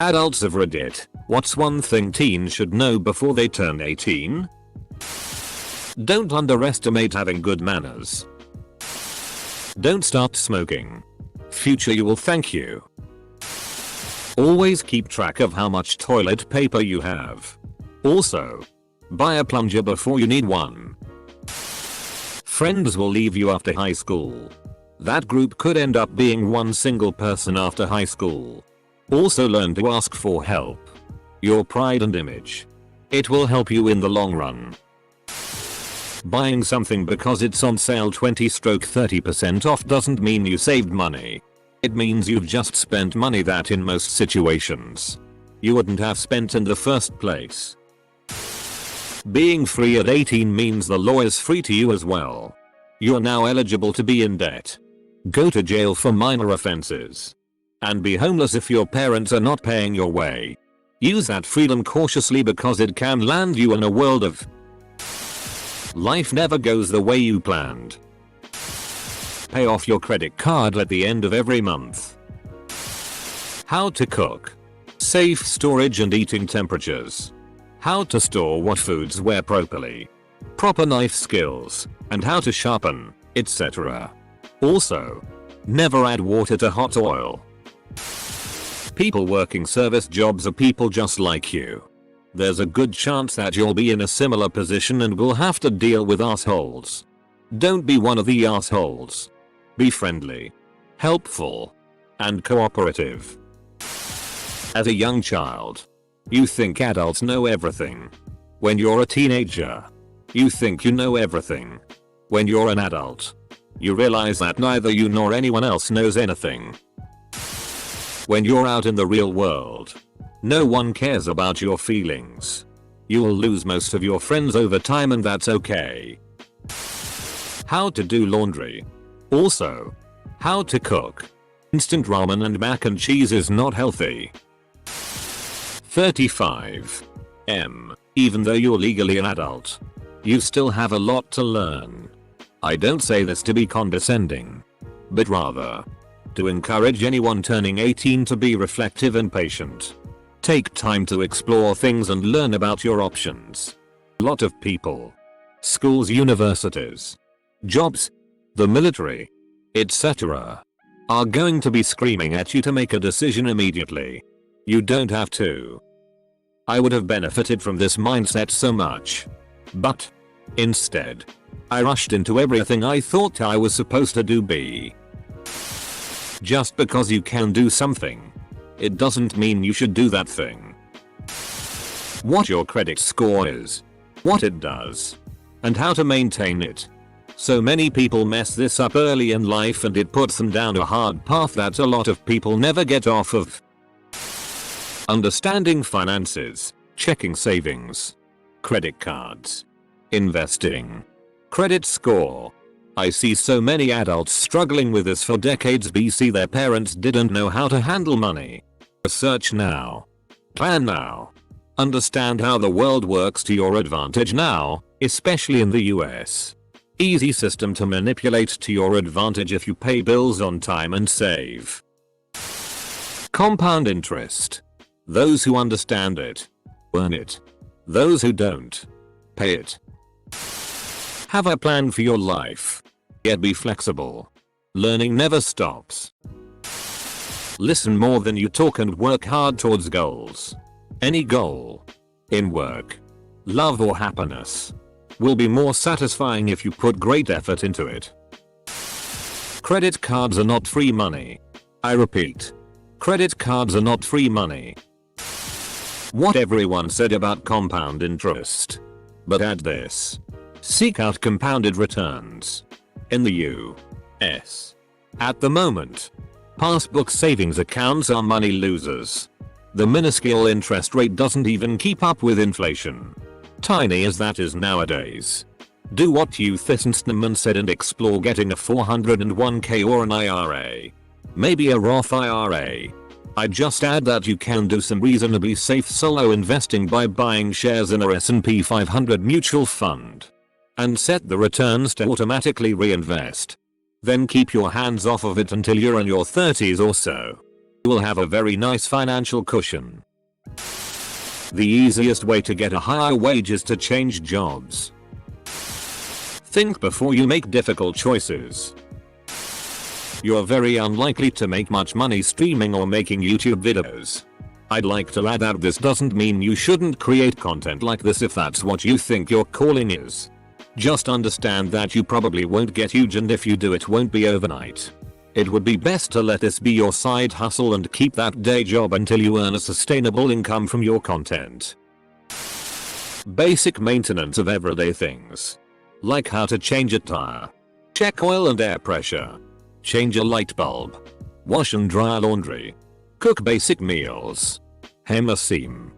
Adults have read it. What's one thing teens should know before they turn 18? Don't underestimate having good manners. Don't start smoking. Future you will thank you. Always keep track of how much toilet paper you have. Also, buy a plunger before you need one. Friends will leave you after high school. That group could end up being one single person after high school. Also learn to ask for help. Your pride and image. It will help you in the long run. Buying something because it's on sale 20-30% off doesn't mean you saved money. It means you've just spent money that in most situations you wouldn't have spent in the first place. Being free at 18 means the law is free to you as well. You're now eligible to be in debt, go to jail for minor offenses, and be homeless if your parents are not paying your way. Use that freedom cautiously because it can land you in a world of life never goes the way you planned. Pay off your credit card at the end of every month. How to cook. Safe storage and eating temperatures. How to store what foods where properly. Proper knife skills, and how to sharpen, etc. Also, never add water to hot oil. People working service jobs are people just like you. There's a good chance that you'll be in a similar position and will have to deal with assholes. Don't be one of the assholes. Be friendly, helpful, and cooperative. As a young child, you think adults know everything. When you're a teenager, you think you know everything. When you're an adult, you realize that neither you nor anyone else knows anything. When you're out in the real world, no one cares about your feelings. You'll lose most of your friends over time and that's okay. How to do laundry. Also, how to cook. Instant ramen and mac and cheese is not healthy. 35. Even though you're legally an adult, you still have a lot to learn. I don't say this to be condescending, but rather to encourage anyone turning 18 to be reflective and patient. Take time to explore things and learn about your options. A lot of people, schools, universities, jobs, the military, etc., are going to be screaming at you to make a decision immediately. You don't have to. I would have benefited from this mindset so much. But instead, I rushed into everything I thought I was supposed to do. Just because you can do something, it doesn't mean you should do that thing. What your credit score is, what it does, and how to maintain it. So many people mess this up early in life and it puts them down a hard path that a lot of people never get off of. Understanding finances, checking savings, credit cards, investing, credit score. I see so many adults struggling with this for decades. Their parents didn't know how to handle money. Research now. Plan now. Understand how the world works to your advantage now, especially in the US. Easy system to manipulate to your advantage if you pay bills on time and save. Compound interest. Those who understand it, earn it. Those who don't, pay it. Have a plan for your life. Yet be flexible. Learning never stops. Listen more than you talk and work hard towards goals. Any goal, in work, love or happiness, will be more satisfying if you put great effort into it. Credit cards are not free money. I repeat, credit cards are not free money. What everyone said about compound interest. But add this. Seek out compounded returns. In the US, at the moment, passbook savings accounts are money losers. The minuscule interest rate doesn't even keep up with inflation. Tiny as that is nowadays. Do what Youth Eisenstein said and explore getting a 401k or an IRA. Maybe a Roth IRA. I'd just add that you can do some reasonably safe solo investing by buying shares in a S&P 500 mutual fund. And set the returns to automatically reinvest. Then keep your hands off of it until you're in your 30s or so. will have a very nice financial cushion. The easiest way to get a higher wage is to change jobs. Think before you make difficult choices. You're very unlikely to make much money streaming or making YouTube videos. I'd like to add that this doesn't mean you shouldn't create content like this if that's what you think your calling is. Just understand that you probably won't get huge, and if you do, it won't be overnight. It would be best to let this be your side hustle and keep that day job until you earn a sustainable income from your content. Basic maintenance of everyday things. Like how to change a tire, check oil and air pressure, change a light bulb, wash and dry laundry, cook basic meals, hem a seam,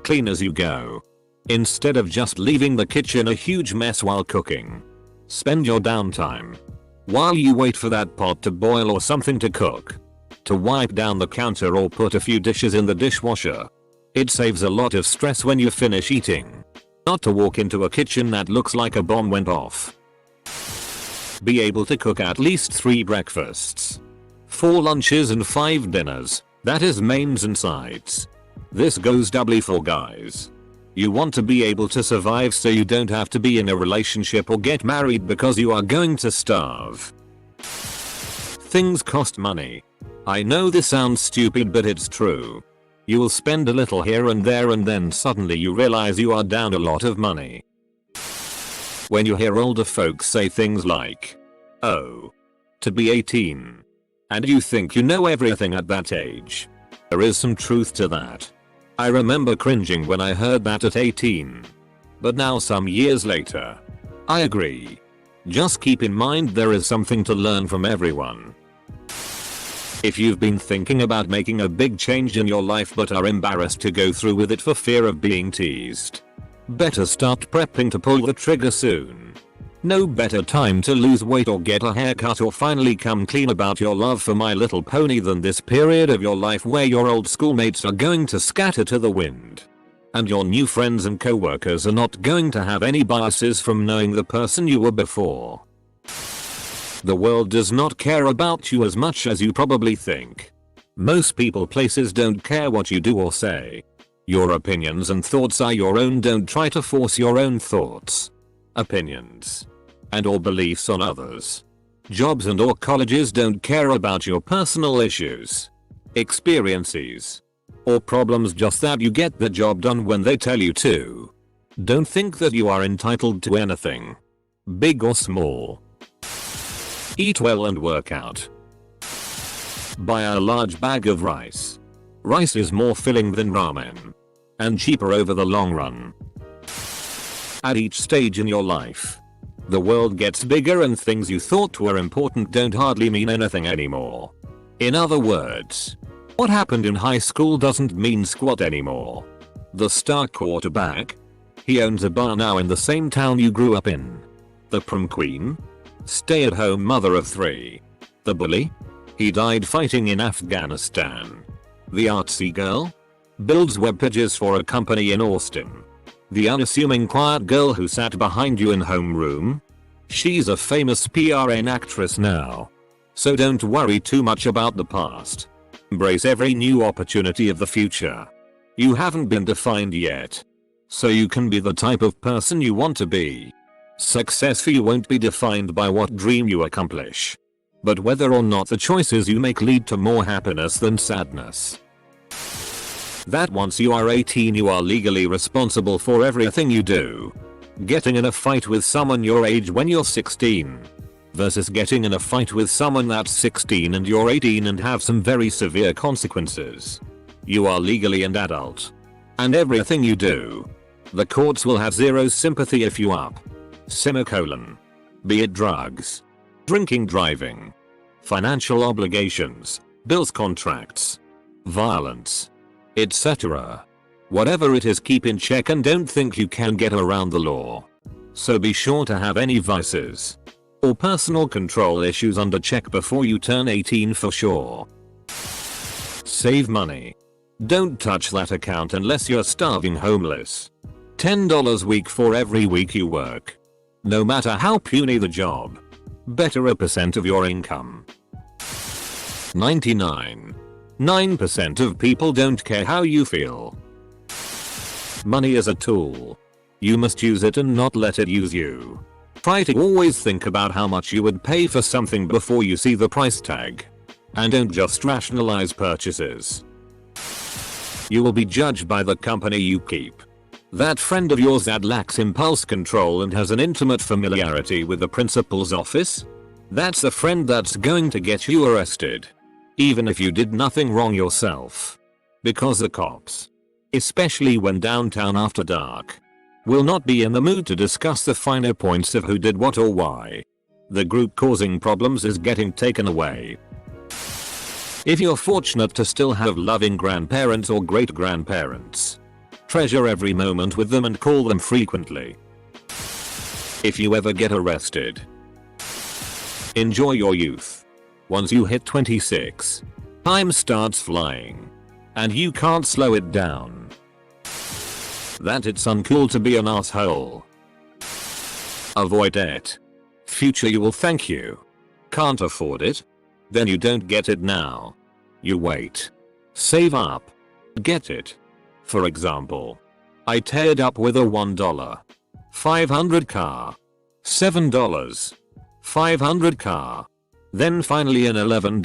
clean as you go. Instead of just leaving the kitchen a huge mess while cooking, spend your downtime while you wait for that pot to boil or something to cook, to wipe down the counter or put a few dishes in the dishwasher. It saves a lot of stress when you finish eating. Not to walk into a kitchen that looks like a bomb went off. Be able to cook at least 3 breakfasts, 4 lunches and 5 dinners, that is mains and sides. This goes doubly for guys. You want to be able to survive so you don't have to be in a relationship or get married because you are going to starve. Things cost money. I know this sounds stupid, but it's true. You will spend a little here and there and then suddenly you realize you are down a lot of money. When you hear older folks say things like, "Oh, to be 18. And you think you know everything at that age." There is some truth to that. I remember cringing when I heard that at 18. But now, some years later, I agree. Just keep in mind there is something to learn from everyone. If you've been thinking about making a big change in your life but are embarrassed to go through with it for fear of being teased, better start prepping to pull the trigger soon. No better time to lose weight or get a haircut or finally come clean about your love for My Little Pony than this period of your life where your old schoolmates are going to scatter to the wind. And your new friends and co-workers are not going to have any biases from knowing the person you were before. The world does not care about you as much as you probably think. Most people, places don't care what you do or say. Your opinions and thoughts are your own. Don't try to force your own thoughts, opinions, and or beliefs on others. Jobs and or colleges don't care about your personal issues, experiences, or problems, just that you get the job done when they tell you to. Don't think that you are entitled to anything, big or small. Eat well and work out. Buy a large bag of rice. Rice is more filling than ramen, and cheaper over the long run. At each stage in your life, the world gets bigger and things you thought were important don't hardly mean anything anymore. In other words, what happened in high school doesn't mean squat anymore. The star quarterback? He owns a bar now in the same town you grew up in. The prom queen? Stay-at-home mother of 3. The bully? He died fighting in Afghanistan. The artsy girl? Builds web pages for a company in Austin. The unassuming quiet girl who sat behind you in homeroom? She's a famous PRN actress now. So don't worry too much about the past. Embrace every new opportunity of the future. You haven't been defined yet, so you can be the type of person you want to be. Success for you won't be defined by what dream you accomplish, but whether or not the choices you make lead to more happiness than sadness. That once you are 18 you are legally responsible for everything you do. Getting in a fight with someone your age when you're 16 versus getting in a fight with someone that's 16 and you're 18 and have some very severe consequences. You are legally an adult. And everything you do, the courts will have zero sympathy if you up. Semicolon. Be it drugs, drinking, driving, financial obligations, bills, contracts, violence, etc. Whatever it is, keep in check and don't think you can get around the law. So be sure to have any vices or personal control issues under check before you turn 18 for sure. Save money. Don't touch that account unless you're starving homeless. $10 a week for every week you work. No matter how puny the job. Better a percent of your income. 99.9% of people don't care how you feel. Money is a tool. You must use it and not let it use you. Try to always think about how much you would pay for something before you see the price tag. And don't just rationalize purchases. You will be judged by the company you keep. That friend of yours that lacks impulse control and has an intimate familiarity with the principal's office? That's a friend that's going to get you arrested. Even if you did nothing wrong yourself. Because the cops, especially when downtown after dark, will not be in the mood to discuss the finer points of who did what or why. The group causing problems is getting taken away. If you're fortunate to still have loving grandparents or great-grandparents, treasure every moment with them and call them frequently. If you ever get arrested, enjoy your youth. Once you hit 26, time starts flying, and you can't slow it down. That it's uncool to be an asshole. Avoid debt. Future you will thank you. Can't afford it? Then you don't get it now. You wait. Save up. Get it. For example, I teared up with a $1, 500 car, $7, 500 car, then finally an $11,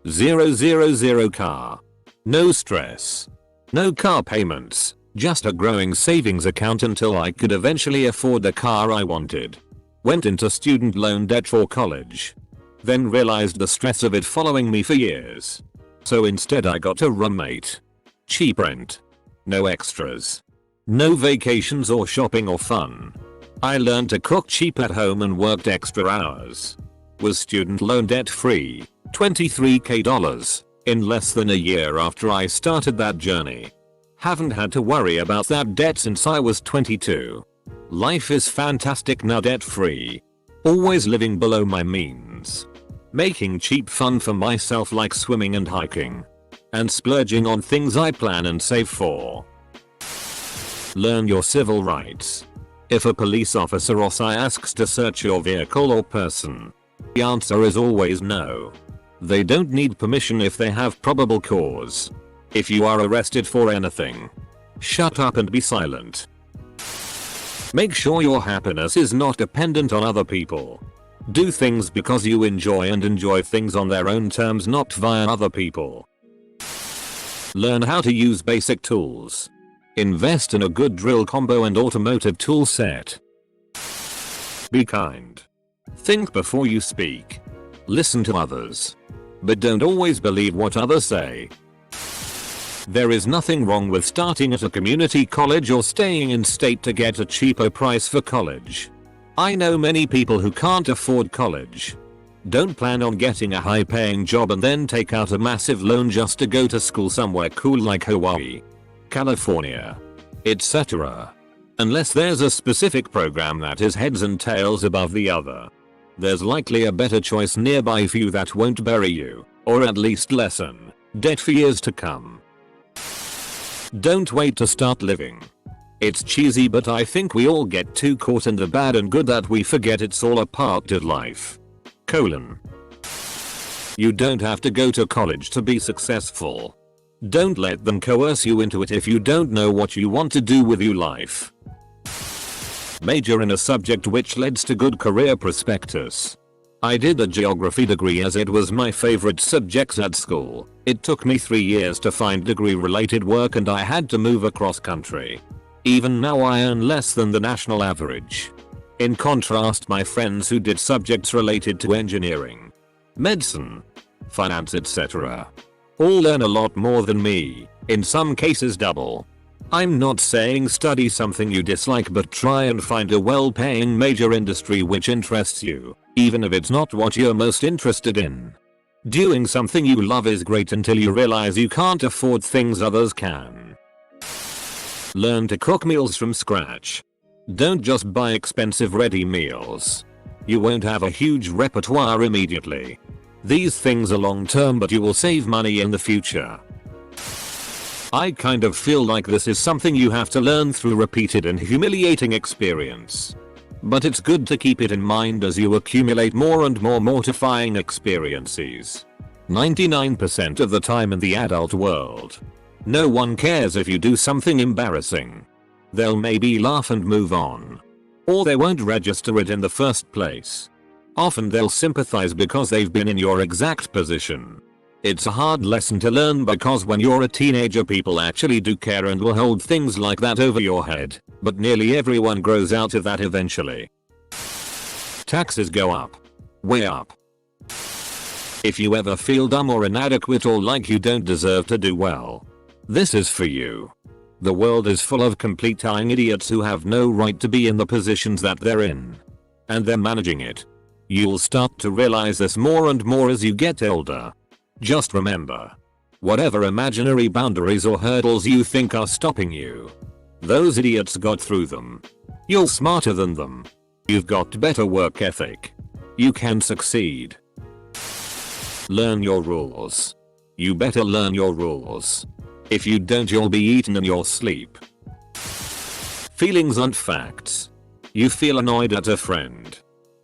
000 car. No stress. No car payments, just a growing savings account until I could eventually afford the car I wanted. Went into student loan debt for college. Then realized the stress of it following me for years. So instead I got a roommate. Cheap rent. No extras. No vacations or shopping or fun. I learned to cook cheap at home and worked extra hours. Was student loan debt free, $23,000, in less than a year after I started that journey. Haven't had to worry about that debt since I was 22. Life is fantastic now, debt free. Always living below my means. Making cheap fun for myself like swimming and hiking. And splurging on things I plan and save for. Learn your civil rights. If a police officer or SI asks to search your vehicle or person, the answer is always no. They don't need permission if they have probable cause. If you are arrested for anything, shut up and be silent. Make sure your happiness is not dependent on other people. Do things because you enjoy and enjoy things on their own terms, not via other people. Learn how to use basic tools. Invest in a good drill combo and automotive tool set. Be kind. Think before you speak. Listen to others. But don't always believe what others say. There is nothing wrong with starting at a community college or staying in state to get a cheaper price for college. I know many people who can't afford college. Don't plan on getting a high-paying job and then take out a massive loan just to go to school somewhere cool like Hawaii, California, etc. Unless there's a specific program that is heads and tails above the other. There's likely a better choice nearby for you that won't bury you, or at least lessen, debt for years to come. Don't wait to start living. It's cheesy, but I think we all get too caught in the bad and good that we forget it's all a part of life. You don't have to go to college to be successful. Don't let them coerce you into it if you don't know what you want to do with your life. Major in a subject which leads to good career prospectus. I did a geography degree as it was my favorite subject at school. It took me 3 years to find degree related work and I had to move across country. Even now I earn less than the national average. In contrast, my friends who did subjects related to engineering, medicine, finance, etc. all earn a lot more than me, in some cases double. I'm not saying study something you dislike, but try and find a well-paying major industry which interests you, even if it's not what you're most interested in. Doing something you love is great until you realize you can't afford things others can. Learn to cook meals from scratch. Don't just buy expensive ready meals. You won't have a huge repertoire immediately. These things are long term, but you will save money in the future. I kind of feel like this is something you have to learn through repeated and humiliating experience. But it's good to keep it in mind as you accumulate more and more mortifying experiences. 99% of the time in the adult world. No one cares if you do something embarrassing. They'll maybe laugh and move on. Or they won't register it in the first place. Often they'll sympathize because they've been in your exact position. It's a hard lesson to learn because when you're a teenager people actually do care and will hold things like that over your head, but nearly everyone grows out of that eventually. Taxes go up. Way up. If you ever feel dumb or inadequate or like you don't deserve to do well, this is for you. The world is full of complete lying idiots who have no right to be in the positions that they're in. And they're managing it. You'll start to realize this more and more as you get older. Just remember, whatever imaginary boundaries or hurdles you think are stopping you, those idiots got through them. You're smarter than them. You've got better work ethic. You can succeed. Learn your rules. You better learn your rules. If you don't, you'll be eaten in your sleep. Feelings aren't facts. You feel annoyed at a friend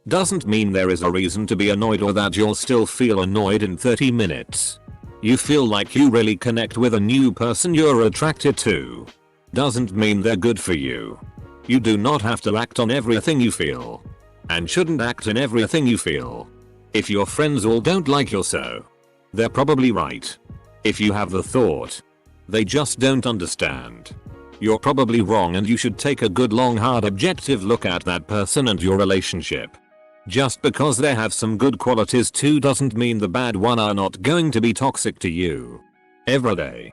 doesn't mean there is a reason to be annoyed or that you'll still feel annoyed in 30 minutes. You feel like you really connect with a new person you're attracted to doesn't mean they're good for you. You do not have to act on everything you feel. And shouldn't act in everything you feel. If your friends all don't like you so, they're probably right. If you have the thought, they just don't understand, you're probably wrong and you should take a good long hard objective look at that person and your relationship. Just because they have some good qualities too doesn't mean the bad one are not going to be toxic to you. Every day.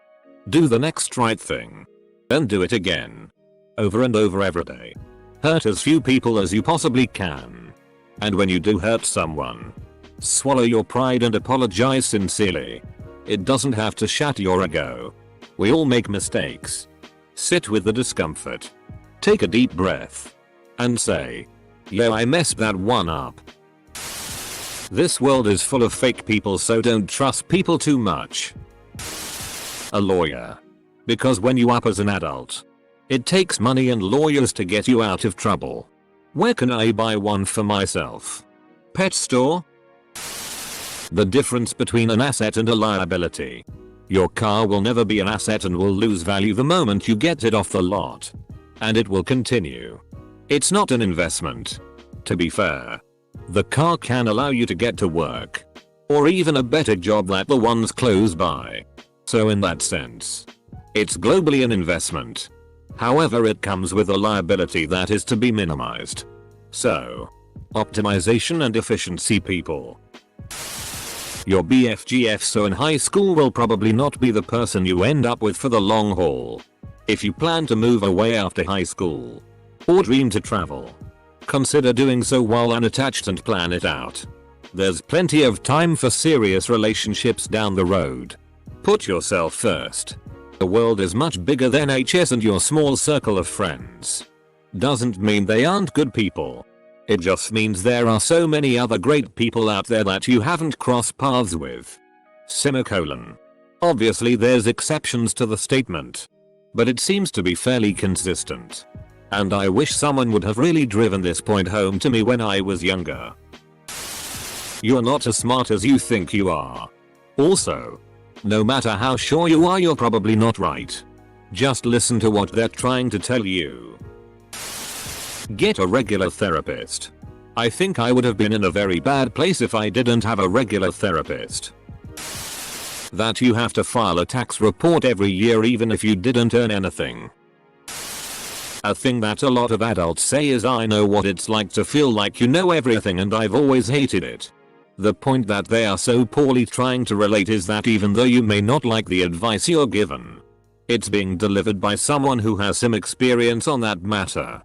Do the next right thing. Then do it again. Over and over every day. Hurt as few people as you possibly can. And when you do hurt someone, swallow your pride and apologize sincerely. It doesn't have to shatter your ego. We all make mistakes. Sit with the discomfort. Take a deep breath. And say, yo, I messed that one up. This world is full of fake people, so don't trust people too much. A lawyer. Because when you up as an adult, it takes money and lawyers to get you out of trouble. Where can I buy one for myself? Pet store? The difference between an asset and a liability. Your car will never be an asset and will lose value the moment you get it off the lot. And it will continue. It's not an investment. To be fair, the car can allow you to get to work. Or even a better job than the ones close by. So in that sense, it's globally an investment. However, it comes with a liability that is to be minimized. So, optimization and efficiency people. Your BFGF so in high school will probably not be the person you end up with for the long haul. If you plan to move away after high school, or dream to travel, consider doing so while unattached and plan it out. There's plenty of time for serious relationships down the road. Put yourself first. The world is much bigger than HS and your small circle of friends. Doesn't mean they aren't good people. It just means there are so many other great people out there that you haven't crossed paths with. Semicolon. Obviously there's exceptions to the statement, but it seems to be fairly consistent. And I wish someone would have really driven this point home to me when I was younger. You're not as smart as you think you are. Also, no matter how sure you are, you're probably not right. Just listen to what they're trying to tell you. Get a regular therapist. I think I would have been in a very bad place if I didn't have a regular therapist. That you have to file a tax report every year even if you didn't earn anything. A thing that a lot of adults say is, I know what it's like to feel like you know everything and I've always hated it. The point that they are so poorly trying to relate is that even though you may not like the advice you're given, it's being delivered by someone who has some experience on that matter.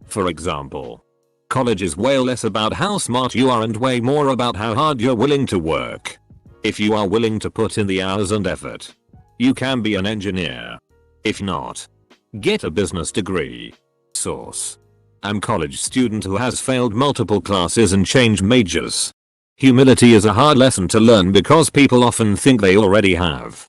For example, college is way less about how smart you are and way more about how hard you're willing to work. If you are willing to put in the hours and effort, you can be an engineer. If not, get a business degree. Source: I'm college student who has failed multiple classes and changed majors. Humility is a hard lesson to learn because people often think they already have